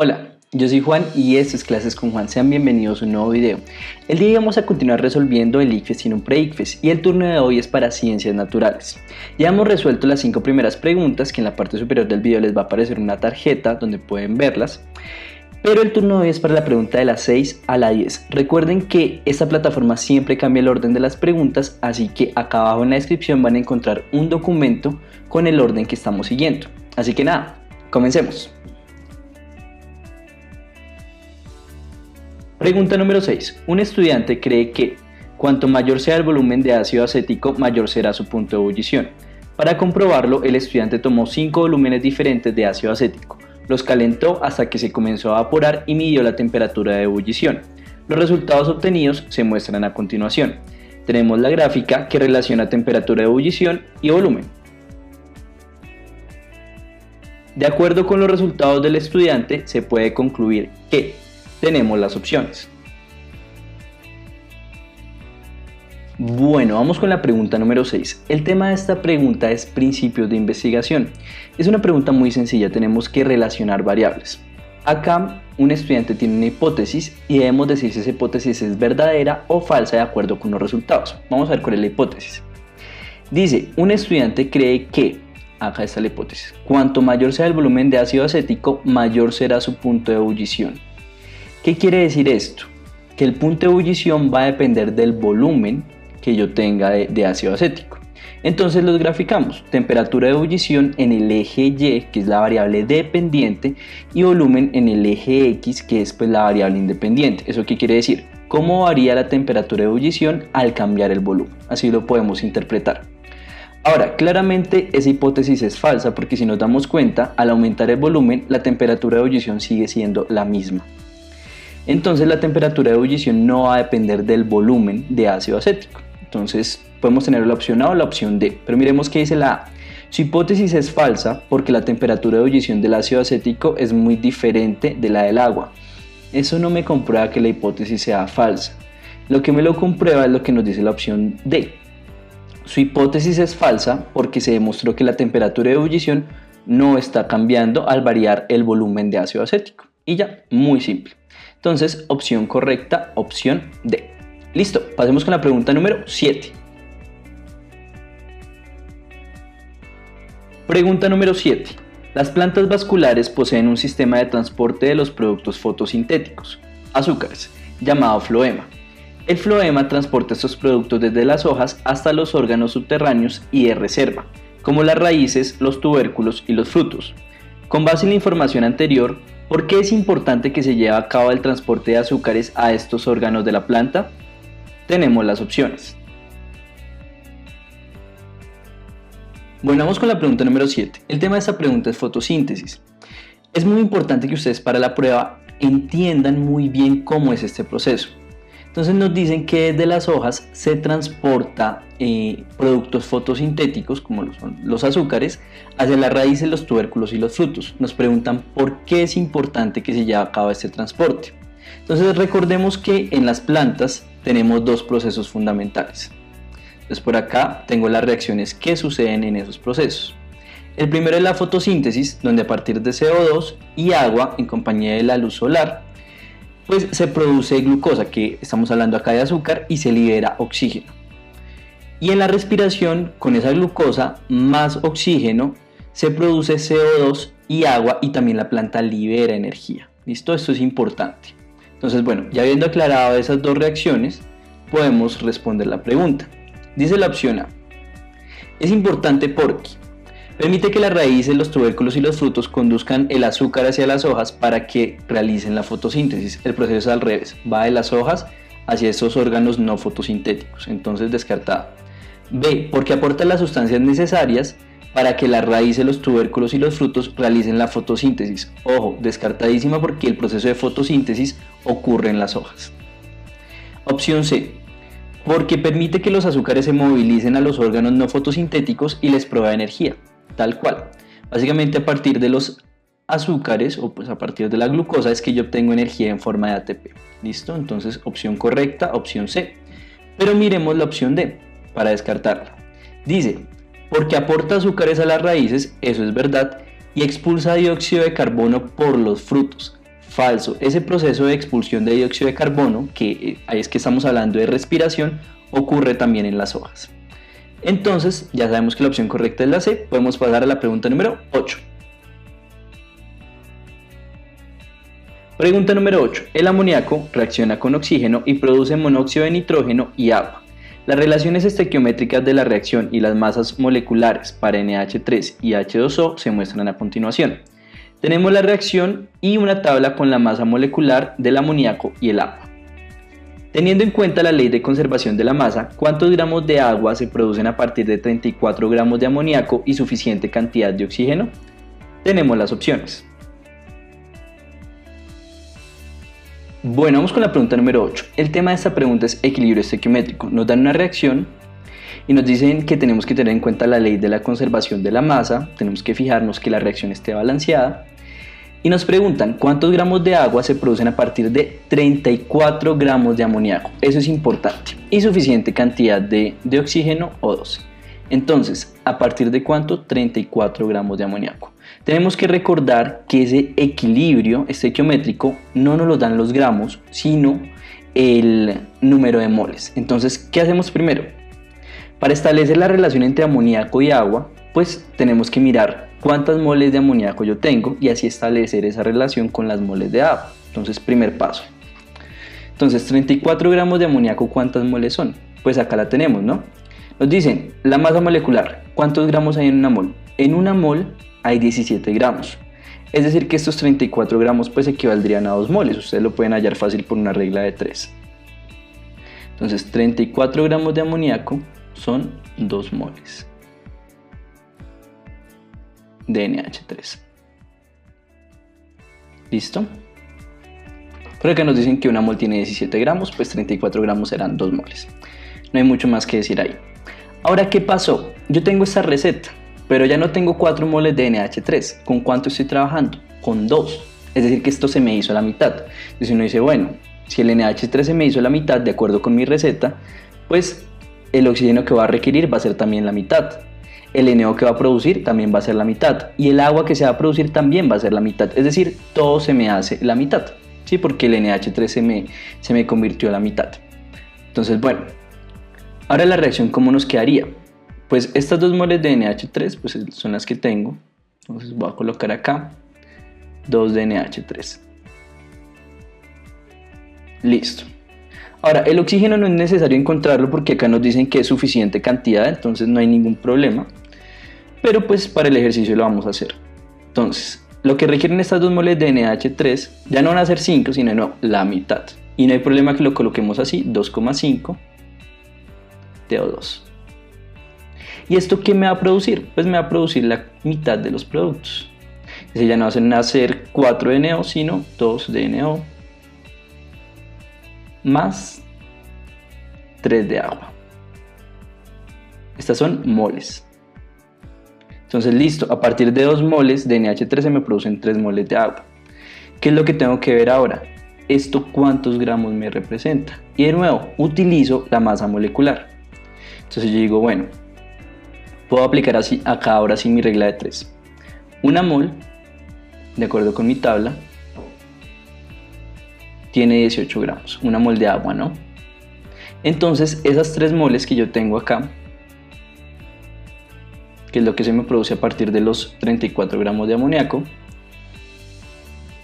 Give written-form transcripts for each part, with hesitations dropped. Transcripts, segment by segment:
Hola, yo soy Juan y esto es Clases con Juan. Sean bienvenidos a un nuevo video. El día de hoy vamos a continuar resolviendo el ICFES sin un pre-ICFES y el turno de hoy es para Ciencias Naturales. Ya hemos resuelto las 5 primeras preguntas, que en la parte superior del video les va a aparecer una tarjeta donde pueden verlas. Pero el turno de hoy es para la pregunta de la 6 a la 10. Recuerden que esta plataforma siempre cambia el orden de las preguntas, así que acá abajo en la descripción van a encontrar un documento con el orden que estamos siguiendo. Así que nada, comencemos. Pregunta número 6. Un estudiante cree que cuanto mayor sea el volumen de ácido acético, mayor será su punto de ebullición. Para comprobarlo, el estudiante tomó 5 volúmenes diferentes de ácido acético, los calentó hasta que se comenzó a evaporar y midió la temperatura de ebullición. Los resultados obtenidos se muestran a continuación. Tenemos la gráfica que relaciona temperatura de ebullición y volumen. De acuerdo con los resultados del estudiante, se puede concluir que tenemos las opciones. Bueno, vamos con la pregunta número 6. El tema de esta pregunta es principios de investigación. Es una pregunta muy sencilla, tenemos que relacionar variables. Acá un estudiante tiene una hipótesis y debemos decir si esa hipótesis es verdadera o falsa de acuerdo con los resultados. Vamos a ver cuál es la hipótesis. Dice, un estudiante cree que, acá está la hipótesis, cuanto mayor sea el volumen de ácido acético, mayor será su punto de ebullición. ¿Qué quiere decir esto? Que el punto de ebullición va a depender del volumen que yo tenga de ácido acético. Entonces los graficamos. Temperatura de ebullición en el eje Y, que es la variable dependiente, y volumen en el eje X, que es pues la variable independiente. ¿Eso qué quiere decir? ¿Cómo varía la temperatura de ebullición al cambiar el volumen? Así lo podemos interpretar. Ahora, claramente esa hipótesis es falsa porque si nos damos cuenta, al aumentar el volumen, la temperatura de ebullición sigue siendo la misma. Entonces la temperatura de ebullición no va a depender del volumen de ácido acético. Entonces podemos tener la opción A o la opción D. Pero miremos qué dice la A. Su hipótesis es falsa porque la temperatura de ebullición del ácido acético es muy diferente de la del agua. Eso no me comprueba que la hipótesis sea falsa. Lo que me lo comprueba es lo que nos dice la opción D. Su hipótesis es falsa porque se demostró que la temperatura de ebullición no está cambiando al variar el volumen de ácido acético. Y ya, muy simple. Entonces, opción correcta, opción D. Listo, pasemos con la pregunta número 7. Pregunta número 7. Las plantas vasculares poseen un sistema de transporte de los productos fotosintéticos, azúcares, llamado floema. El floema transporta estos productos desde las hojas hasta los órganos subterráneos y de reserva, como las raíces, los tubérculos y los frutos. Con base en la información anterior, ¿por qué es importante que se lleve a cabo el transporte de azúcares a estos órganos de la planta? Tenemos las opciones. Bueno, vamos con la pregunta número 7. El tema de esta pregunta es fotosíntesis. Es muy importante que ustedes para la prueba entiendan muy bien cómo es este proceso. Entonces nos dicen que desde las hojas se transporta productos fotosintéticos, como son los azúcares, hacia las raíces, los tubérculos y los frutos. Nos preguntan por qué es importante que se lleve a cabo este transporte. Entonces recordemos que en las plantas tenemos dos procesos fundamentales. Entonces por acá tengo las reacciones que suceden en esos procesos. El primero es la fotosíntesis, donde a partir de CO2 y agua en compañía de la luz solar, pues se produce glucosa, que estamos hablando acá de azúcar, y se libera oxígeno. Y en la respiración, con esa glucosa más oxígeno, se produce CO2 y agua, y también la planta libera energía. ¿Listo? Esto es importante. Entonces, bueno, ya habiendo aclarado esas dos reacciones, podemos responder la pregunta. Dice la opción A. Es importante porque permite que las raíces, los tubérculos y los frutos conduzcan el azúcar hacia las hojas para que realicen la fotosíntesis. El proceso es al revés, va de las hojas hacia estos órganos no fotosintéticos, entonces descartado. B, porque aporta las sustancias necesarias para que las raíces, los tubérculos y los frutos realicen la fotosíntesis. Ojo, descartadísima porque el proceso de fotosíntesis ocurre en las hojas. Opción C, porque permite que los azúcares se movilicen a los órganos no fotosintéticos y les provea energía. Tal cual. Básicamente a partir de los azúcares o pues a partir de la glucosa es que yo obtengo energía en forma de ATP. ¿Listo? Entonces opción correcta, opción C. Pero miremos la opción D para descartarla. Dice, porque aporta azúcares a las raíces, eso es verdad, y expulsa dióxido de carbono por los frutos. Falso. Ese proceso de expulsión de dióxido de carbono, que ahí es que estamos hablando de respiración, ocurre también en las hojas. Entonces, ya sabemos que la opción correcta es la C. Podemos pasar a la pregunta número 8. Pregunta número 8. El amoníaco reacciona con oxígeno y produce monóxido de nitrógeno y agua. Las relaciones estequiométricas de la reacción y las masas moleculares para NH3 y H2O se muestran a continuación. Tenemos la reacción y una tabla con la masa molecular del amoníaco y el agua. Teniendo en cuenta la ley de conservación de la masa, ¿cuántos gramos de agua se producen a partir de 34 gramos de amoníaco y suficiente cantidad de oxígeno? Tenemos las opciones. Bueno, vamos con la pregunta número 8. El tema de esta pregunta es equilibrio estequiométrico. Nos dan una reacción y nos dicen que tenemos que tener en cuenta la ley de la conservación de la masa, tenemos que fijarnos que la reacción esté balanceada y nos preguntan cuántos gramos de agua se producen a partir de 34 gramos de amoníaco. Eso es importante. Y suficiente cantidad de oxígeno O2. Entonces, ¿a partir de cuánto? 34 gramos de amoníaco. Tenemos que recordar que ese equilibrio estequiométrico no nos lo dan los gramos, sino el número de moles. Entonces, ¿qué hacemos primero? Para establecer la relación entre amoníaco y agua, pues tenemos que mirar cuántas moles de amoníaco yo tengo y así establecer esa relación con las moles de agua. Entonces, primer paso. Entonces, 34 gramos de amoníaco, ¿cuántas moles son? Pues acá la tenemos, ¿no? Nos dicen la masa molecular, ¿cuántos gramos hay en una mol? En una mol hay 17 gramos. Es decir que estos 34 gramos pues equivaldrían a 2 moles. Ustedes lo pueden hallar fácil por una regla de 3. Entonces 34 gramos de amoníaco son 2 moles de NH3. ¿Listo? Por acá nos dicen que una mol tiene 17 gramos, pues 34 gramos serán 2 moles. No hay mucho más que decir ahí. Ahora, ¿qué pasó? Yo tengo esta receta, pero ya no tengo 4 moles de NH3. ¿Con cuánto estoy trabajando? Con 2. Es decir, que esto se me hizo la mitad. Entonces uno dice, bueno, si el NH3 se me hizo la mitad de acuerdo con mi receta, pues el oxígeno que va a requerir va a ser también la mitad. El NO que va a producir también va a ser la mitad. Y el agua que se va a producir también va a ser la mitad. Es decir, todo se me hace la mitad. ¿Sí? Porque el NH3 se me convirtió a la mitad. Entonces, bueno. Ahora la reacción, ¿cómo nos quedaría? Pues estas 2 moles de NH3 pues son las que tengo. Entonces voy a colocar acá 2 de NH3. Listo. Ahora, el oxígeno no es necesario encontrarlo porque acá nos dicen que es suficiente cantidad, entonces no hay ningún problema. Pero pues para el ejercicio lo vamos a hacer. Entonces, lo que requieren estas 2 moles de NH3 ya no van a ser 5, sino no, la mitad. Y no hay problema que lo coloquemos así, 2,5 de O2. ¿Y esto qué me va a producir? Pues me va a producir la mitad de los productos. Es decir, ya no van a ser 4 de NO, sino 2 de NO más 3 de agua. Estas son moles. Entonces, listo, a partir de 2 moles de NH3 se me producen 3 moles de agua. ¿Qué es lo que tengo que ver ahora? ¿Esto cuántos gramos me representa? Y de nuevo, utilizo la masa molecular. Entonces yo digo, bueno, puedo aplicar así acá ahora sí mi regla de 3. Una mol, de acuerdo con mi tabla, tiene 18 gramos. Una mol de agua, ¿no? Entonces esas 3 moles que yo tengo acá, que es lo que se me produce a partir de los 34 gramos de amoníaco,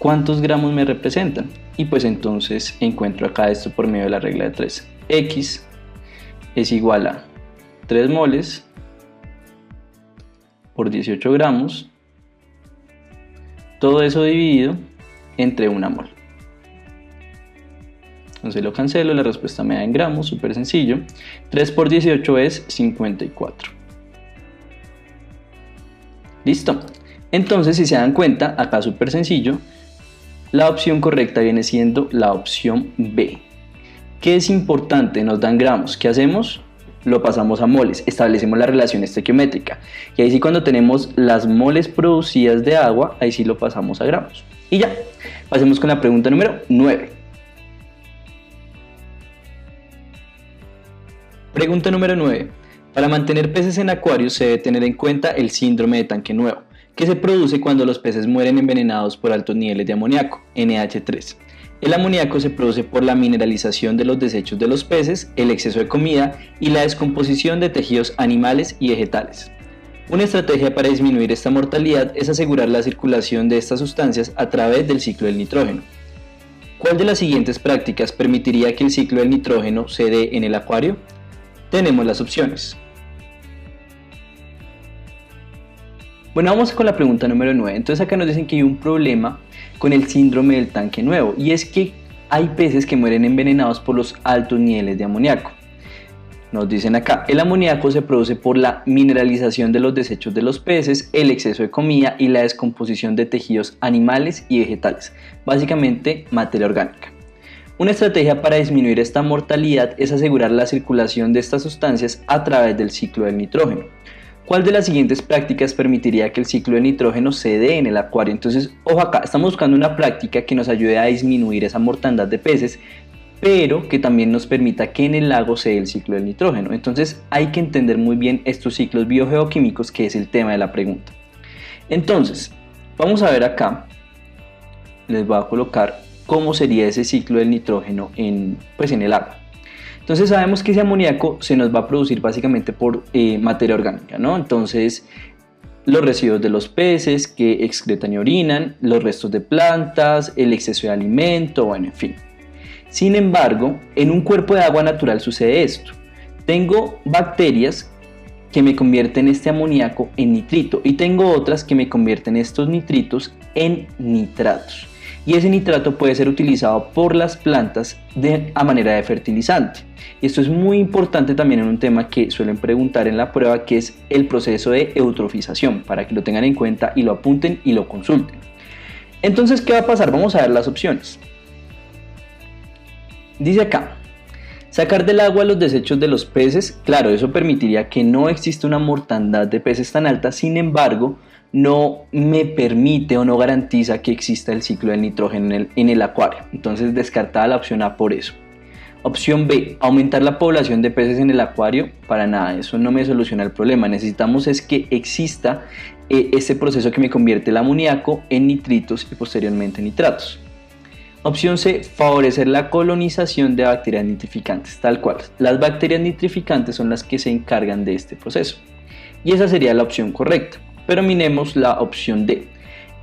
¿cuántos gramos me representan? Y pues entonces encuentro acá esto por medio de la regla de 3. X es igual a 3 moles por 18 gramos, todo eso dividido entre una mol. Entonces lo cancelo, la respuesta me da en gramos, súper sencillo. 3 por 18 es 54. Listo. Entonces, si se dan cuenta, acá súper sencillo, la opción correcta viene siendo la opción B. ¿Qué es importante? Nos dan gramos. ¿Qué hacemos? Lo pasamos a moles, establecemos la relación estequiométrica. Y ahí sí, cuando tenemos las moles producidas de agua, ahí sí lo pasamos a gramos. Y ya, pasemos con la pregunta número 9. Pregunta número 9. Para mantener peces en acuarios se debe tener en cuenta el síndrome de tanque nuevo. que se produce cuando los peces mueren envenenados por altos niveles de amoníaco, NH3. El amoníaco se produce por la mineralización de los desechos de los peces, el exceso de comida y la descomposición de tejidos animales y vegetales. Una estrategia para disminuir esta mortalidad es asegurar la circulación de estas sustancias a través del ciclo del nitrógeno. ¿Cuál de las siguientes prácticas permitiría que el ciclo del nitrógeno se dé en el acuario? Tenemos las opciones. Bueno, vamos con la pregunta número 9. Entonces acá nos dicen que hay un problema con el síndrome del tanque nuevo, y es que hay peces que mueren envenenados por los altos niveles de amoníaco. Nos dicen acá, el amoníaco se produce por la mineralización de los desechos de los peces, el exceso de comida y la descomposición de tejidos animales y vegetales, básicamente materia orgánica. Una estrategia para disminuir esta mortalidad es asegurar la circulación de estas sustancias a través del ciclo del nitrógeno. ¿Cuál de las siguientes prácticas permitiría que el ciclo del nitrógeno se dé en el acuario? Entonces, ojo acá, estamos buscando una práctica que nos ayude a disminuir esa mortandad de peces, pero que también nos permita que en el lago se dé el ciclo del nitrógeno. Entonces, hay que entender muy bien estos ciclos biogeoquímicos, que es el tema de la pregunta. Entonces, vamos a ver acá, les voy a colocar cómo sería ese ciclo del nitrógeno en el agua. Entonces sabemos que ese amoníaco se nos va a producir básicamente por materia orgánica, ¿no? Entonces los residuos de los peces que excretan y orinan, los restos de plantas, el exceso de alimento, bueno, en fin. Sin embargo, en un cuerpo de agua natural sucede esto. Tengo bacterias que me convierten este amoníaco en nitrito y tengo otras que me convierten estos nitritos en nitratos. Y ese nitrato puede ser utilizado por las plantas a manera de fertilizante. Y esto es muy importante también en un tema que suelen preguntar en la prueba, que es el proceso de eutrofización, para que lo tengan en cuenta y lo apunten y lo consulten. Entonces, ¿qué va a pasar? Vamos a ver las opciones. Dice acá, sacar del agua los desechos de los peces. Claro, eso permitiría que no exista una mortandad de peces tan alta, sin embargo, no me permite o no garantiza que exista el ciclo del nitrógeno en el acuario. Entonces, descartada la opción A por eso. Opción B, aumentar la población de peces en el acuario. Para nada, eso no me soluciona el problema. Necesitamos es que exista este proceso que me convierte el amoníaco en nitritos y posteriormente en nitratos. Opción C, favorecer la colonización de bacterias nitrificantes, tal cual. Las bacterias nitrificantes son las que se encargan de este proceso. Y esa sería la opción correcta. Pero miremos la opción D,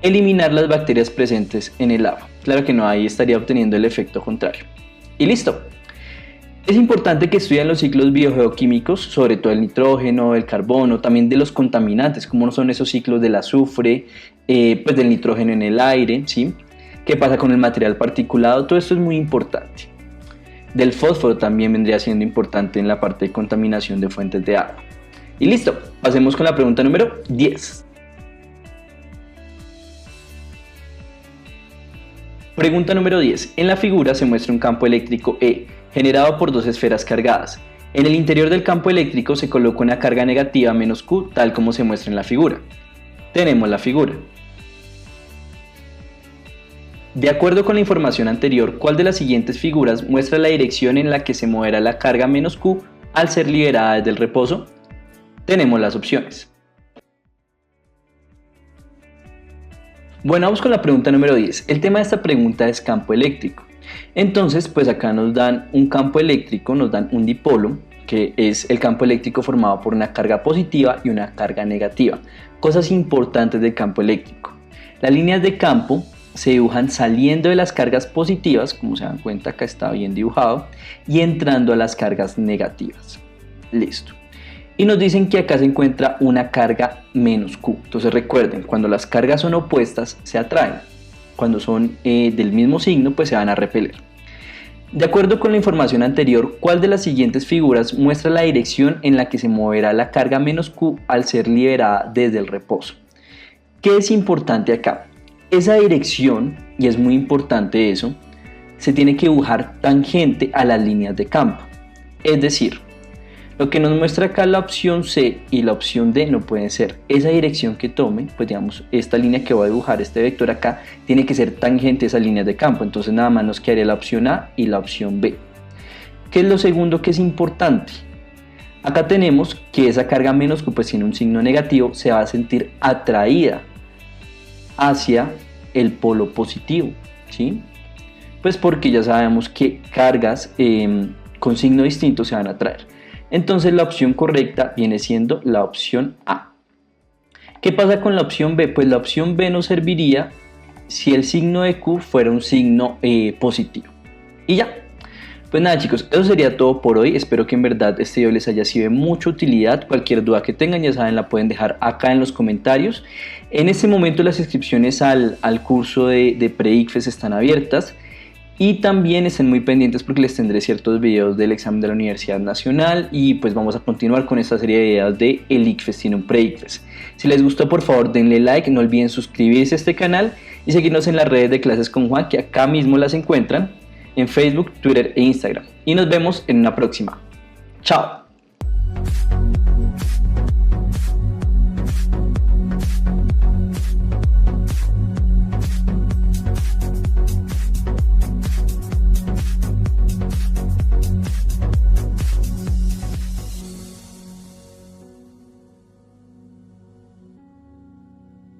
eliminar las bacterias presentes en el agua. Claro que no, ahí estaría obteniendo el efecto contrario. Y listo. Es importante que estudien los ciclos biogeoquímicos, sobre todo el nitrógeno, el carbono, también de los contaminantes, como son esos ciclos del azufre, del nitrógeno en el aire, ¿sí? ¿Qué pasa con el material particulado? Todo esto es muy importante. Del fósforo también vendría siendo importante en la parte de contaminación de fuentes de agua. Y listo, pasemos con la pregunta número 10. Pregunta número 10. En la figura se muestra un campo eléctrico E, generado por dos esferas cargadas. En el interior del campo eléctrico se coloca una carga negativa menos Q, tal como se muestra en la figura. Tenemos la figura. De acuerdo con la información anterior, ¿cuál de las siguientes figuras muestra la dirección en la que se moverá la carga menos Q al ser liberada desde el reposo? Tenemos las opciones. Bueno, vamos con la pregunta número 10. El tema de esta pregunta es campo eléctrico. Entonces, pues acá nos dan un campo eléctrico, nos dan un dipolo, que es el campo eléctrico formado por una carga positiva y una carga negativa. Cosas importantes del campo eléctrico. Las líneas de campo se dibujan saliendo de las cargas positivas, como se dan cuenta acá está bien dibujado, y entrando a las cargas negativas. Listo. Y nos dicen que acá se encuentra una carga menos Q. Entonces recuerden, cuando las cargas son opuestas se atraen. Cuando son del mismo signo, pues se van a repeler. De acuerdo con la información anterior, ¿cuál de las siguientes figuras muestra la dirección en la que se moverá la carga menos Q al ser liberada desde el reposo? ¿Qué es importante acá? Esa dirección, y es muy importante eso, se tiene que dibujar tangente a las líneas de campo. Es decir, lo que nos muestra acá la opción C y la opción D no pueden ser. Esa dirección que tome, pues digamos, esta línea que voy a dibujar, este vector acá, tiene que ser tangente a esas líneas de campo. Entonces nada más nos quedaría la opción A y la opción B. ¿Qué es lo segundo que es importante? Acá tenemos que esa carga menos Q, pues tiene un signo negativo, se va a sentir atraída hacia el polo positivo, ¿sí? Pues porque ya sabemos que cargas con signo distinto se van a atraer. Entonces la opción correcta viene siendo la opción A. ¿Qué pasa con la opción B? Pues la opción B nos serviría si el signo de Q fuera un signo positivo. Y ya. Pues nada chicos, eso sería todo por hoy. Espero que en verdad este video les haya sido de mucha utilidad. Cualquier duda que tengan, ya saben, la pueden dejar acá en los comentarios. En este momento las inscripciones al curso de Pre-ICFES están abiertas. Y también estén muy pendientes porque les tendré ciertos videos del examen de la Universidad Nacional. Y pues vamos a continuar con esta serie de videos de el ICFES tiene un Pre-ICFES. Si les gustó, por favor denle like, no olviden suscribirse a este canal y seguirnos en las redes de Clases con Juan, que acá mismo las encuentran en Facebook, Twitter e Instagram. Y nos vemos en una próxima. Chao.